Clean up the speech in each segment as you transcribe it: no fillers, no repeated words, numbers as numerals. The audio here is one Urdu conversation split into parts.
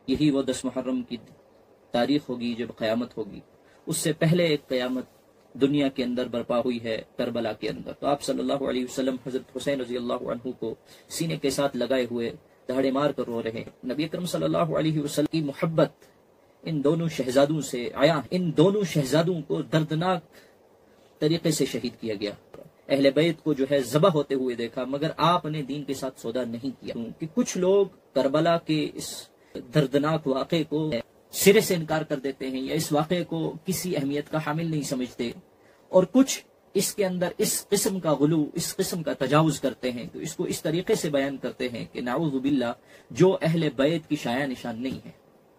یہی وہ 10 محرم کی تاریخ ہوگی جب قیامت ہوگی. اس سے پہلے ایک قیامت دنیا کے اندر برپا ہوئی ہے کربلا کے اندر. تو آپ صلی اللہ علیہ وسلم حضرت حسین رضی اللہ عنہ کو سینے کے ساتھ لگائے ہوئے دہاڑے مار کر رو رہے ہیں. نبی اکرم صلی اللہ علیہ وسلم کی محبت ان دونوں شہزادوں سے آیا. ان دونوں شہزادوں کو دردناک طریقے سے شہید کیا گیا. اہل بیت کو جو ہے ذبح ہوتے ہوئے دیکھا، مگر آپ نے دین کے ساتھ سودا نہیں کیا. کہ کچھ لوگ کربلا کے اس دردناک واقعے کو سرے سے انکار کر دیتے ہیں یا اس واقعے کو کسی اہمیت کا حامل نہیں سمجھتے، اور کچھ اس کے اندر اس قسم کا غلو، اس قسم کا تجاوز کرتے ہیں. تو اس کو اس طریقے سے بیان کرتے ہیں کہ نعوذ باللہ جو اہل بیت کی شایع نشان نہیں ہے،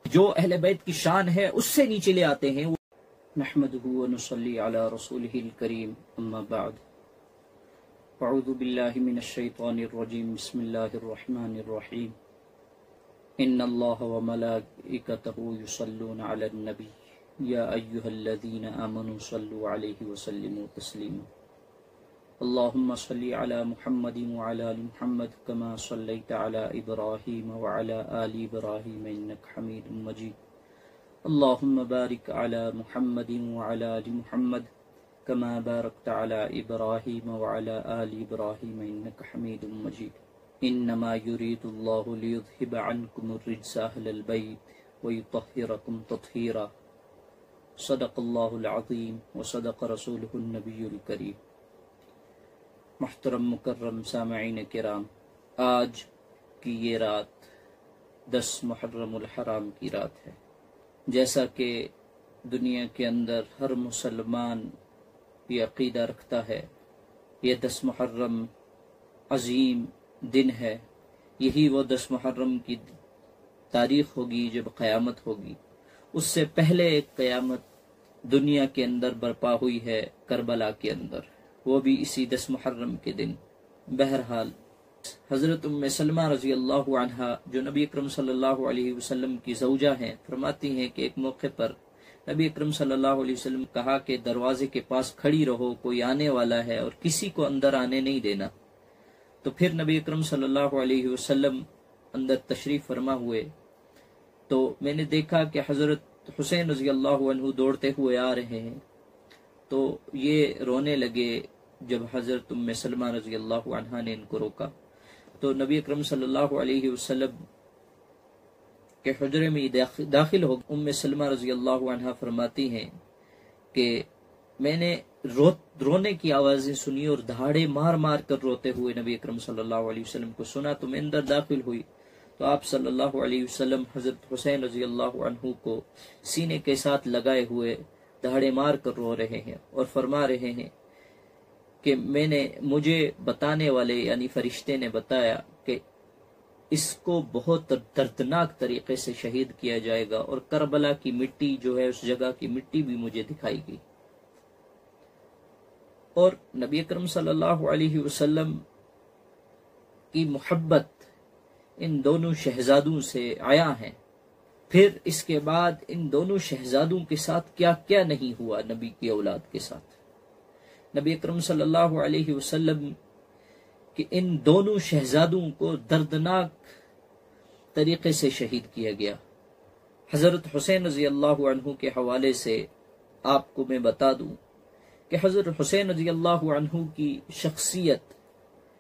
جو اہل بیت کی شان ہے اس سے نیچے لے آتے ہیں. نحمده ونصلي على رسوله الكريم اما بعد. اعوذ باللہ من الشیطان الرجیم. بسم اللہ الرحمن الرحیم. ان اللہ وملائکتہ یصلون علی النبی یا ایہا الذین آمنوا صلوا علیہ وسلموا تسلیما. اللہم صلی علی محمد وعلی آل محمد کما صلیت علی ابراہیم وعلی آل ابراہیم انک حمید مجید. اللہم بارک علی محمد وعلی آل محمد کما بارکت علی ابراہیم وعلی آل ابراہیم انک حمید مجید. انما یرید اللہ لیذہب عنکم الرجس اہل البیت ویطہرکم تطہیرا. صدق اللہ العظیم وصدق رسولہ النبی الکریم. محترم مکرم سامعین کرام، آج کی یہ رات 10 محرم الحرام کی رات ہے. جیسا کہ دنیا کے اندر ہر مسلمان یہ عقیدہ رکھتا ہے، یہ 10 محرم عظیم دن ہے. یہی وہ 10 محرم کی تاریخ ہوگی جب قیامت ہوگی. اس سے پہلے ایک قیامت دنیا کے اندر برپا ہوئی ہے کربلا کے اندر، وہ بھی اسی 10 محرم کے دن. بہرحال حضرت ام سلمہ رضی اللہ عنہا جو نبی اکرم صلی اللہ علیہ وسلم کی زوجہ ہیں، فرماتی ہیں کہ ایک موقع پر نبی اکرم صلی اللہ علیہ وسلم کہا کہ دروازے کے پاس کھڑی رہو، کوئی آنے والا ہے اور کسی کو اندر آنے نہیں دینا. تو پھر نبی اکرم صلی اللہ علیہ وسلم اندر تشریف فرما ہوئے تو میں نے دیکھا کہ حضرت حسین رضی اللہ عنہ دوڑتے ہوئے آ رہے ہیں. تو یہ رونے لگے. جب حضرت ام سلمہ رضی اللہ عنہا نے ان کو روکا تو نبی اکرم صلی اللہ علیہ وسلم کے حجرے میں داخل ہو. ام سلمہ رضی اللہ عنہا فرماتی ہیں کہ میں نے رونے کی آوازیں سنی اور دہاڑے مار مار کر روتے ہوئے نبی اکرم صلی اللہ علیہ وسلم کو سنا. تو میں اندر داخل ہوئی تو آپ صلی اللہ علیہ وسلم حضرت حسین رضی اللہ عنہ کو سینے کے ساتھ لگائے ہوئے دہاڑے مار کر رو رہے ہیں اور فرما رہے ہیں کہ مجھے بتانے والے یعنی فرشتے نے بتایا کہ اس کو بہت دردناک طریقے سے شہید کیا جائے گا، اور کربلا کی مٹی جو ہے اس جگہ کی مٹی بھی مجھے دکھائی گئی. اور نبی اکرم صلی اللہ علیہ وسلم کی محبت ان دونوں شہزادوں سے آیا ہے. پھر اس کے بعد ان دونوں شہزادوں کے ساتھ کیا کیا نہیں ہوا نبی کی اولاد کے ساتھ. نبی اکرم صلی اللہ علیہ وسلم کہ ان دونوں شہزادوں کو دردناک طریقے سے شہید کیا گیا. حضرت حسین رضی اللہ عنہ کے حوالے سے آپ کو میں بتا دوں کہ حضرت حسین رضی اللہ عنہ کی شخصیت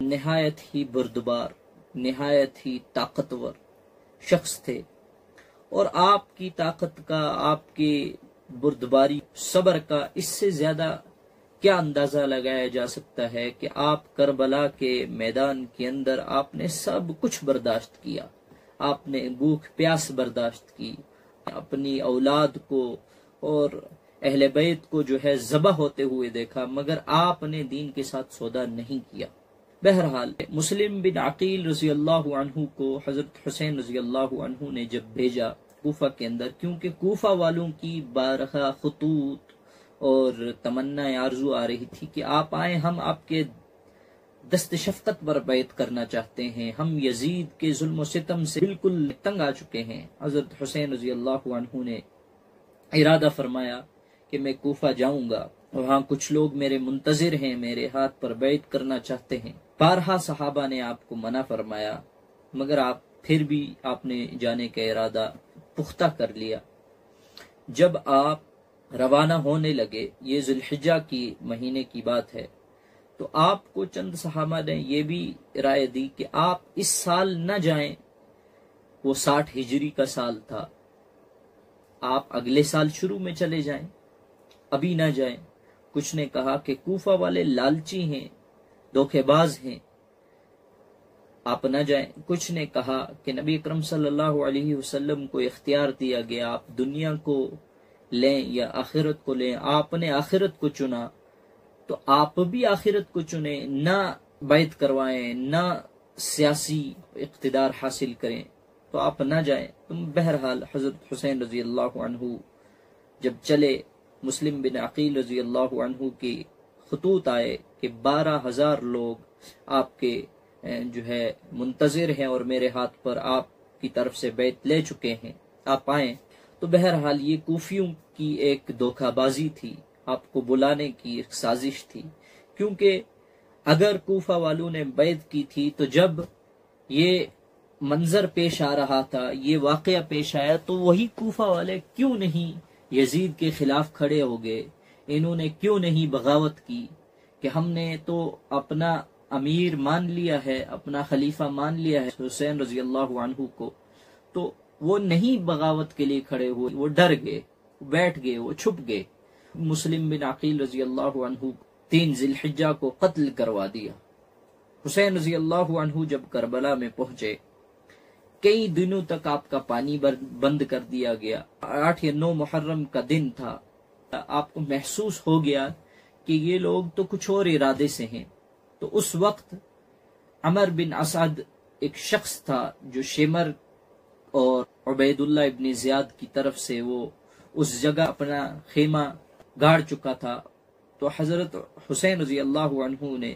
نہایت ہی بردبار، نہایت ہی طاقتور شخص تھے، اور آپ کی طاقت کا، آپ کی بردباری، صبر کا اس سے زیادہ کیا اندازہ لگایا جا سکتا ہے کہ آپ کربلا کے میدان کے اندر آپ نے سب کچھ برداشت کیا. آپ نے بھوک پیاس برداشت کی، اپنی اولاد کو اور اہل بیت کو جو ہے ذبح ہوتے ہوئے دیکھا، مگر آپ نے دین کے ساتھ سودا نہیں کیا. بہرحال مسلم بن عقیل رضی اللہ عنہ کو حضرت حسین رضی اللہ عنہ نے جب بھیجا کوفہ کے اندر، کیونکہ کوفہ والوں کی بارہا خطوط اور تمنا آرزو آ رہی تھی کہ آپ آئیں، ہم آپ کے دست شفقت پر بیعت کرنا چاہتے ہیں، ہم یزید کے ظلم و ستم سے بالکل تنگ آ چکے ہیں. حضرت حسین رضی اللہ عنہ نے ارادہ فرمایا کہ میں کوفہ جاؤں گا، وہاں کچھ لوگ میرے منتظر ہیں، میرے ہاتھ پر بیعت کرنا چاہتے ہیں. بارہا صحابہ نے آپ کو منع فرمایا، مگر آپ پھر بھی آپ نے جانے کا ارادہ پختہ کر لیا۔ جب آپ روانہ ہونے لگے، یہ ذی الحجہ کی مہینے کی بات ہے، تو آپ کو چند صحابہ نے یہ بھی رائے دی کہ آپ اس سال نہ جائیں، وہ 60 ہجری کا سال تھا، آپ اگلے سال شروع میں چلے جائیں، ابھی نہ جائیں۔ کچھ نے کہا کہ کوفہ والے لالچی ہیں، دھوکے باز ہیں، آپ نہ جائیں۔ کچھ نے کہا کہ نبی اکرم صلی اللہ علیہ وسلم کو اختیار دیا گیا، آپ دنیا کو لیں یا آخرت کو لیں، آپ نے آخرت کو چنا تو آپ بھی آخرت کو چنیں، نہ بیعت کروائیں، نہ سیاسی اقتدار حاصل کریں، تو آپ نہ جائیں۔ بہرحال حضرت حسین رضی اللہ عنہ جب چلے، مسلم بن عقیل رضی اللہ عنہ کی خطوط آئے کہ 12,000 لوگ آپ کے جو ہے منتظر ہیں اور میرے ہاتھ پر آپ کی طرف سے بیعت لے چکے ہیں، آپ آئیں۔ تو بہرحال یہ کوفیوں کی ایک دھوکہ بازی تھی، آپ کو بلانے کی ایک سازش تھی، کیونکہ اگر کوفہ والوں نے بیعت کی تھی تو جب یہ منظر پیش آ رہا تھا، یہ واقعہ پیش آیا، تو وہی کوفہ والے کیوں نہیں یزید کے خلاف کھڑے ہو گئے، انہوں نے کیوں نہیں بغاوت کی کہ ہم نے تو اپنا امیر مان لیا ہے، اپنا خلیفہ مان لیا ہے حسین رضی اللہ عنہ کو، تو وہ نہیں بغاوت کے لیے کھڑے ہوئے، وہ ڈر گئے، بیٹھ گئے، وہ چھپ گئے۔ مسلم بن عقیل رضی اللہ عنہ 3 ذی الحجہ کو قتل کروا دیا۔ حسین رضی اللہ عنہ جب کربلا میں پہنچے، کئی دنوں تک آپ کا پانی بند کر دیا گیا۔ 8 یا 9 محرم کا دن تھا، آپ کو محسوس ہو گیا کہ یہ لوگ تو کچھ اور ارادے سے ہیں۔ تو اس وقت عمر بن اسد ایک شخص تھا جو شمر اور عبید اللہ ابن زیاد کی طرف سے وہ اس جگہ اپنا خیمہ گاڑ چکا تھا۔ تو حضرت حسین رضی اللہ عنہ نے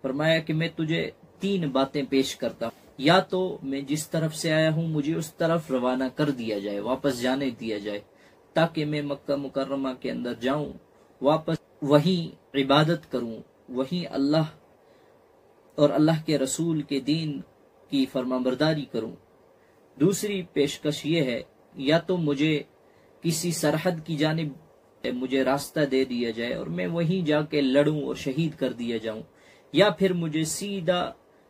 فرمایا کہ میں تجھے 3 باتیں پیش کرتا ہوں، یا تو میں جس طرف سے آیا ہوں مجھے اس طرف روانہ کر دیا جائے، واپس جانے دیا جائے، تاکہ میں مکہ مکرمہ کے اندر جاؤں، واپس وہیں عبادت کروں، وہیں اللہ اور اللہ کے رسول کے دین کی فرمانبرداری کروں۔ دوسری پیشکش یہ ہے، یا تو مجھے کسی سرحد کی جانب مجھے راستہ دے دیا جائے اور میں وہیں جا کے لڑوں اور شہید کر دیا جاؤں، یا پھر مجھے سیدھا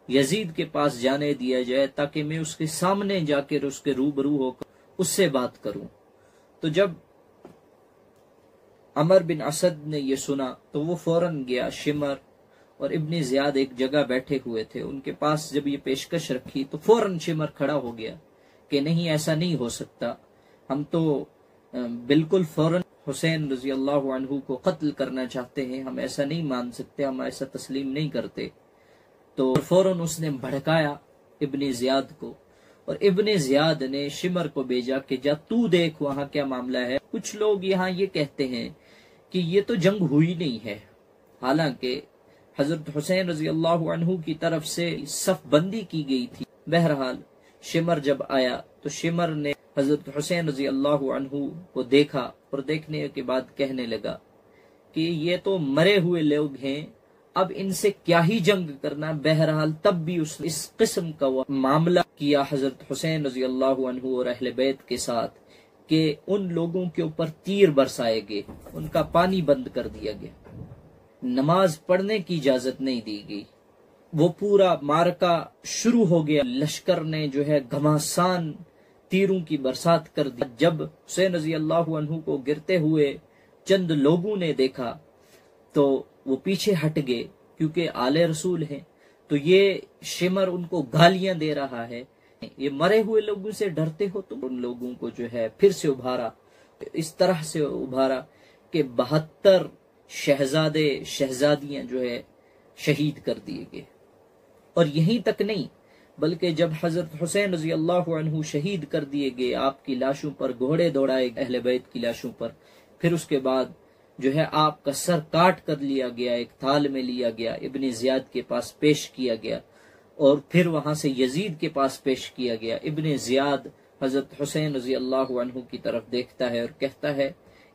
یزید کے پاس جانے دیا جائے تاکہ میں اس کے سامنے جا کر اس کے روبرو ہو کر اس سے بات کروں۔ تو جب عمر بن اسد نے یہ سنا تو وہ فوراً گیا، شمر اور ابن زیاد ایک جگہ بیٹھے ہوئے تھے، ان کے پاس جب یہ پیشکش رکھی تو فوراً شمر کھڑا ہو گیا کہ نہیں، ایسا نہیں ہو سکتا، ہم تو بالکل فوراً حسین رضی اللہ عنہ کو قتل کرنا چاہتے ہیں، ہم ایسا نہیں مان سکتے، ہم ایسا تسلیم نہیں کرتے۔ تو فوراً اس نے بھڑکایا ابن زیاد کو، اور ابن زیاد نے شمر کو بھیجا کہ جا تو دیکھ وہاں کیا معاملہ ہے۔ کچھ لوگ یہاں یہ کہتے ہیں کہ یہ تو جنگ ہوئی نہیں ہے، حالانکہ حضرت حسین رضی اللہ عنہ کی طرف سے صف بندی کی گئی تھی۔ بہرحال شمر جب آیا تو شمر نے حضرت حسین رضی اللہ عنہ کو دیکھا اور دیکھنے کے بعد کہنے لگا کہ یہ تو مرے ہوئے لوگ ہیں، اب ان سے کیا ہی جنگ کرنا۔ بہرحال تب بھی اس قسم کا وہ معاملہ کیا حضرت حسین رضی اللہ عنہ اور اہل بیت کے ساتھ کہ ان لوگوں کے اوپر تیر برسائے گئے، ان کا پانی بند کر دیا گیا، نماز پڑھنے کی اجازت نہیں دی گئی۔ وہ پورا معرکہ شروع ہو گیا، لشکر نے جو ہے گھماسان تیروں کی برسات کر دی۔ جب حسین رضی اللہ عنہ کو گرتے ہوئے چند لوگوں نے دیکھا تو وہ پیچھے ہٹ گئے، کیونکہ آل رسول ہیں، تو یہ شمر ان کو گالیاں دے رہا ہے، یہ مرے ہوئے لوگوں سے ڈرتے ہو تم۔ ان لوگوں کو جو ہے پھر سے ابھارا، اس طرح سے ابھارا کہ 72 شہزادے شہزادیاں جو ہے شہید کر دیے گئے۔ اور یہیں تک نہیں، بلکہ جب حضرت حسین رضی اللہ عنہ شہید کر دیے گئے، آپ کی لاشوں پر گھوڑے دوڑائے اہل بیت کی لاشوں پر، پھر اس کے بعد جو ہے آپ کا سر کاٹ کر لیا گیا، ایک تھال میں لیا گیا، ابن زیاد کے پاس پیش کیا گیا، اور پھر وہاں سے یزید کے پاس پیش کیا گیا۔ ابن زیاد حضرت حسین رضی اللہ عنہ کی طرف دیکھتا ہے اور کہتا ہے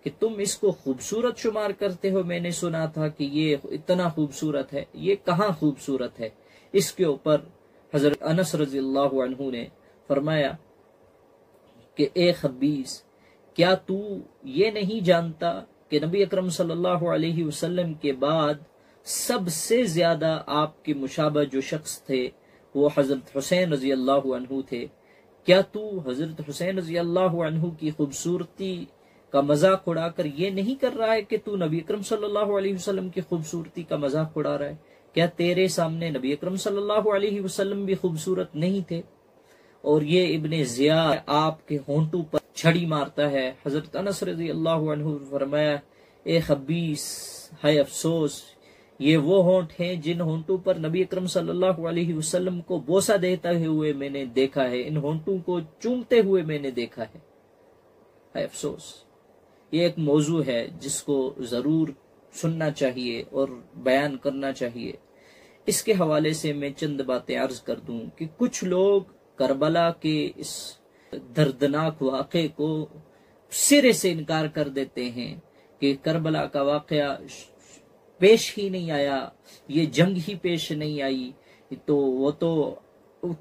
کہ تم اس کو خوبصورت شمار کرتے ہو، میں نے سنا تھا کہ یہ اتنا خوبصورت ہے، یہ کہاں خوبصورت ہے۔ اس کے اوپر حضرت انس رضی اللہ عنہ نے فرمایا کہ اے خبیث، کیا تو یہ نہیں جانتا کہ نبی اکرم صلی اللہ علیہ وسلم کے بعد سب سے زیادہ آپ کے مشابہ جو شخص تھے وہ حضرت حسین رضی اللہ عنہ تھے؟ کیا تو حضرت حسین رضی اللہ عنہ کی خوبصورتی کا مذاق اڑا کر یہ نہیں کر رہا ہے کہ تو نبی اکرم صلی اللہ علیہ وسلم کی خوبصورتی کا مذاق اڑا رہا ہے؟ کیا تیرے سامنے نبی اکرم صلی اللہ علیہ وسلم بھی خوبصورت نہیں تھے؟ اور یہ ابن زیاد آپ کے ہونٹوں پر چھڑی مارتا ہے۔ حضرت انس رضی اللہ عنہ فرمایا، اے خبیث، ہے افسوس، یہ وہ ہونٹ ہیں جن ہونٹوں پر نبی اکرم صلی اللہ علیہ وسلم کو بوسہ دیتے ہوئے میں نے دیکھا ہے، ان ہونٹوں کو چومتے ہوئے میں نے دیکھا ہے افسوس۔ یہ ایک موضوع ہے جس کو ضرور سننا چاہیے اور بیان کرنا چاہیے۔ اس کے حوالے سے میں چند باتیں عرض کر دوں کہ کچھ لوگ کربلا کے اس دردناک واقعے کو سرے سے انکار کر دیتے ہیں کہ کربلا کا واقعہ پیش ہی نہیں آیا، یہ جنگ ہی پیش نہیں آئی، تو وہ تو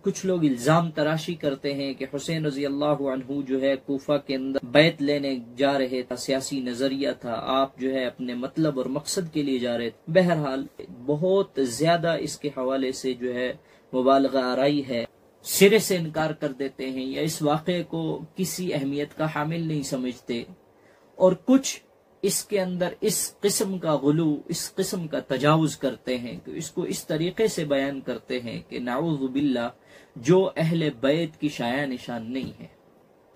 کچھ لوگ الزام تراشی کرتے ہیں کہ حسین رضی اللہ عنہ جو ہے کوفہ کے اندر بیعت لینے جا رہے تھا، سیاسی نظریہ تھا، آپ جو ہے اپنے مطلب اور مقصد کے لیے جا رہے تھے۔ بہرحال بہت زیادہ اس کے حوالے سے جو ہے مبالغہ آرائی ہے، سرے سے انکار کر دیتے ہیں یا اس واقعے کو کسی اہمیت کا حامل نہیں سمجھتے، اور کچھ اس کے اندر اس قسم کا غلو، اس قسم کا تجاوز کرتے ہیں کہ اس کو اس طریقے سے بیان کرتے ہیں کہ نعوذ باللہ جو اہل بیت کی شایان نشان نہیں ہے،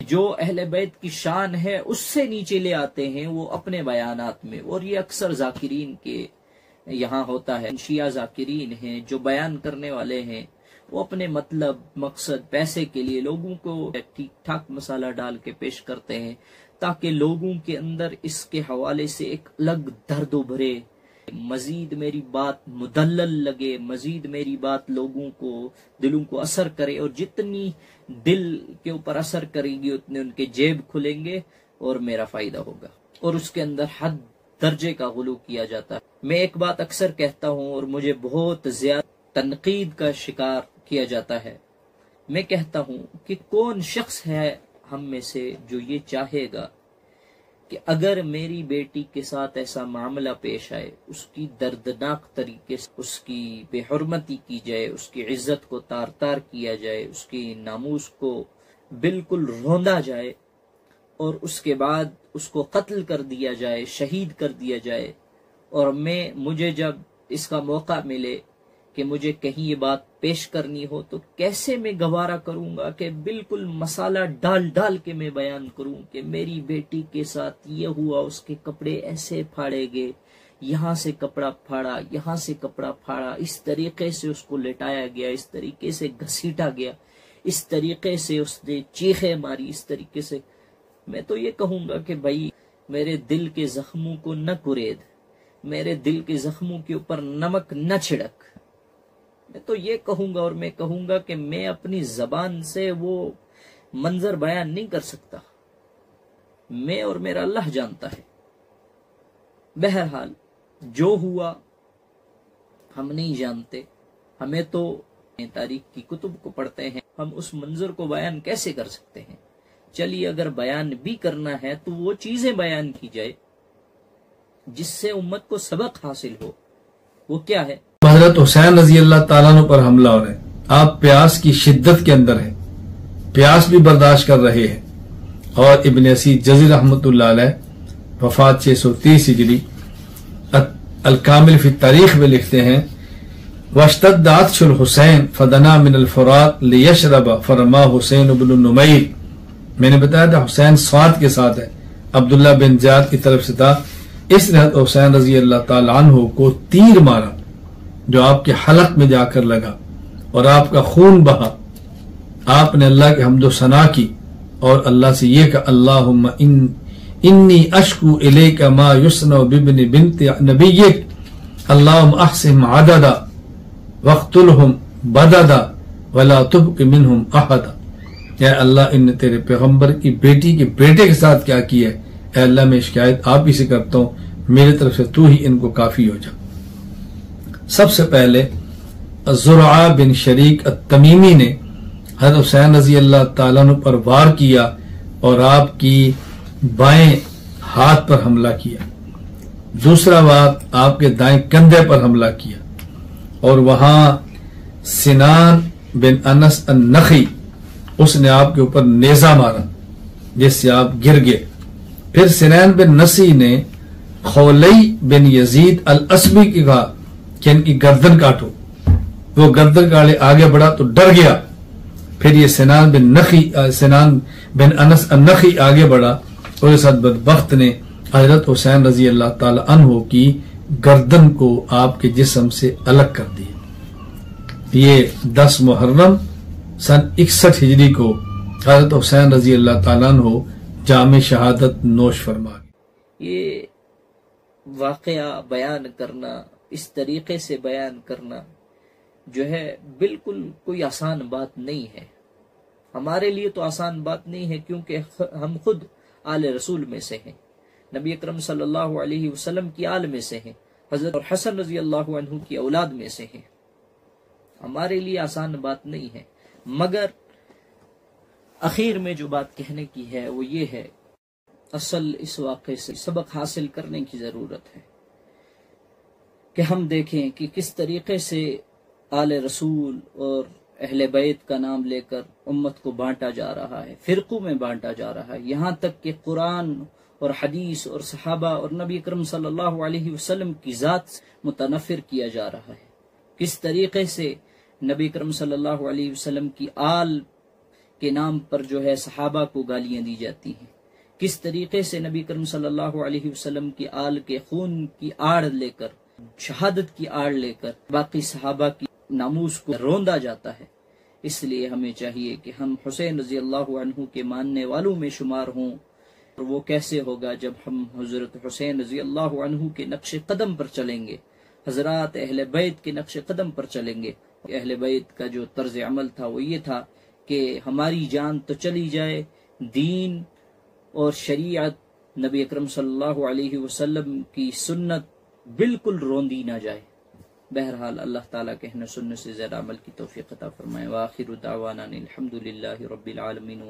جو اہل بیت کی شان ہے اس سے نیچے لے آتے ہیں وہ اپنے بیانات میں، اور یہ اکثر ذاکرین کے یہاں ہوتا ہے۔ شیعہ ذاکرین ہیں جو بیان کرنے والے ہیں، وہ اپنے مطلب، مقصد، پیسے کے لیے لوگوں کو ٹھیک ٹھاک مسالہ ڈال کے پیش کرتے ہیں تاکہ لوگوں کے اندر اس کے حوالے سے ایک الگ درد ابھرے، مزید میری بات مدلل لگے، مزید میری بات لوگوں کو، دلوں کو اثر کرے، اور جتنی دل کے اوپر اثر کرے گی اتنے ان کے جیب کھلیں گے اور میرا فائدہ ہوگا، اور اس کے اندر حد درجے کا غلو کیا جاتا ہے۔ میں ایک بات اکثر کہتا ہوں اور مجھے بہت زیادہ تنقید کا شکار کیا جاتا ہے، میں کہتا ہوں کہ کون شخص ہے ہم میں سے جو یہ چاہے گا کہ اگر میری بیٹی کے ساتھ ایسا معاملہ پیش آئے، اس کی دردناک طریقے سے اس کی بے حرمتی کی جائے، اس کی عزت کو تار تار کیا جائے، اس کی ناموس کو بالکل روندا جائے، اور اس کے بعد اس کو قتل کر دیا جائے، شہید کر دیا جائے، اور مجھے جب اس کا موقع ملے کہ مجھے کہیں یہ بات پیش کرنی ہو تو کیسے میں گوارا کروں گا کہ بالکل مسالہ ڈال ڈال کے میں بیان کروں کہ میری بیٹی کے ساتھ یہ ہوا، اس کے کپڑے ایسے پھاڑے گئے، یہاں سے کپڑا پھاڑا، یہاں سے کپڑا پھاڑا، اس طریقے سے اس کو لٹایا گیا، اس طریقے سے گھسیٹا گیا، اس طریقے سے اس نے چیخیں ماری، اس طریقے سے۔ میں تو یہ کہوں گا کہ بھائی میرے دل کے زخموں کو نہ کرید، میرے دل کے زخموں کے اوپر نمک نہ چھڑک۔ میں تو یہ کہوں گا، اور میں کہوں گا کہ میں اپنی زبان سے وہ منظر بیان نہیں کر سکتا، میں اور میرا اللہ جانتا ہے۔ بہرحال جو ہوا ہم نہیں جانتے، ہمیں تو تاریخ کی کتب کو پڑھتے ہیں، ہم اس منظر کو بیان کیسے کر سکتے ہیں؟ چلیے اگر بیان بھی کرنا ہے تو وہ چیزیں بیان کی جائے جس سے امت کو سبق حاصل ہو۔ وہ کیا ہے؟ حضرت حسین رضی اللہ تعالیٰ عنہ پر حملہ ہو رہا ہے، آپ پیاس کی شدت کے اندر ہیں، پیاس بھی برداشت کر رہے ہیں، اور ابن اسیر جزی رحمۃ اللہ علیہ وفات 630 ہجری الکامل فی التاریخ میں لکھتے ہیں، واشتد عطش الحسین فدنا من الفرات لیشرب فرما حسین بن نمیر۔ میں نے بتایا تھا حسین سعد کے ساتھ ہے، عبداللہ بن زیاد کی طرف سے تھا، اس نے حسین رضی اللہ تعالیٰ عنہ کو تیر مارا جو آپ کے حلق میں جا کر لگا اور آپ کا خون بہا۔ آپ نے اللہ کے حمد و ثنا کی اور اللہ سے یہ کہا، اللہم انی اشکو الیک ما یصنع بابن بنت نبیک، اللہم احسن عددا واقتلہم بددا ولا تبق منہم احدا۔ اے اللہ ان نے تیرے پیغمبر کی بیٹی کے بیٹے کے ساتھ کیا کیا ہے، اے اللہ میں شکایت آپ ہی سے کرتا ہوں، میرے طرف سے تو ہی ان کو کافی ہو جا۔ سب سے پہلے زرعہ بن شریک التمیمی نے حضرت حسین رضی اللہ تعالیٰ عنہ پر وار کیا اور آپ کی بائیں ہاتھ پر حملہ کیا، دوسرا بات آپ کے دائیں کندھے پر حملہ کیا، اور وہاں سنان بن انس النخی اس نے آپ کے اوپر نیزہ مارا جس سے آپ گر گئے۔ پھر سنان بن نسی نے خولی بن یزید الاسبی کی کہا کہ ان کی گردن کاٹو، وہ گردن کاٹے آگے بڑھا تو ڈر گیا۔ پھر یہ سنان بن انس النخی آگے بڑھا اور اس بدبخت نے حضرت حسین رضی اللہ تعالی عنہ کی گردن کو آپ کے جسم سے الگ کر دیا۔ یہ 10 محرم سن 61 ہجری کو حضرت حسین رضی اللہ تعالیٰ عنہ جام شہادت نوش فرما گئے۔ یہ واقعہ بیان کرنا، اس طریقے سے بیان کرنا جو ہے بالکل کوئی آسان بات نہیں ہے، ہمارے لیے تو آسان بات نہیں ہے، کیونکہ ہم خود آل رسول میں سے ہیں، نبی اکرم صلی اللہ علیہ وسلم کی آل میں سے ہیں، حضرت حسن رضی اللہ عنہ کی اولاد میں سے ہیں، ہمارے لیے آسان بات نہیں ہے۔ مگر اخیر میں جو بات کہنے کی ہے وہ یہ ہے، اصل اس واقعے سے سبق حاصل کرنے کی ضرورت ہے کہ ہم دیکھیں کہ کس طریقے سے آل رسول اور اہل بیت کا نام لے کر امت کو بانٹا جا رہا ہے، فرقوں میں بانٹا جا رہا ہے، یہاں تک کہ قرآن اور حدیث اور صحابہ اور نبی اکرم صلی اللہ علیہ وسلم کی ذات سے متنفر کیا جا رہا ہے، کس طریقے سے نبی اکرم صلی اللہ علیہ وسلم کی آل کے نام پر جو ہے صحابہ کو گالیاں دی جاتی ہیں، کس طریقے سے نبی اکرم صلی اللہ علیہ وسلم کی آل کے خون کی آڑ لے کر، شہادت کی آڑ لے کر باقی صحابہ کی ناموس کو روندا جاتا ہے۔ اس لیے ہمیں چاہیے کہ ہم حسین رضی اللہ عنہ کے ماننے والوں میں شمار ہوں، اور وہ کیسے ہوگا جب ہم حضرت حسین رضی اللہ عنہ کے نقش قدم پر چلیں گے، حضرات اہل بیت کے نقش قدم پر چلیں گے۔ اہل بیت کا جو طرز عمل تھا وہ یہ تھا کہ ہماری جان تو چلی جائے، دین اور شریعت نبی اکرم صلی اللہ علیہ وسلم کی سنت بالکل روندی نہ جائے۔ بہرحال اللہ تعالیٰ کہنے سننے سے زیادہ عمل کی توفیق عطا فرمائے۔ وآخر دعوانا الحمد للہ رب العالمین۔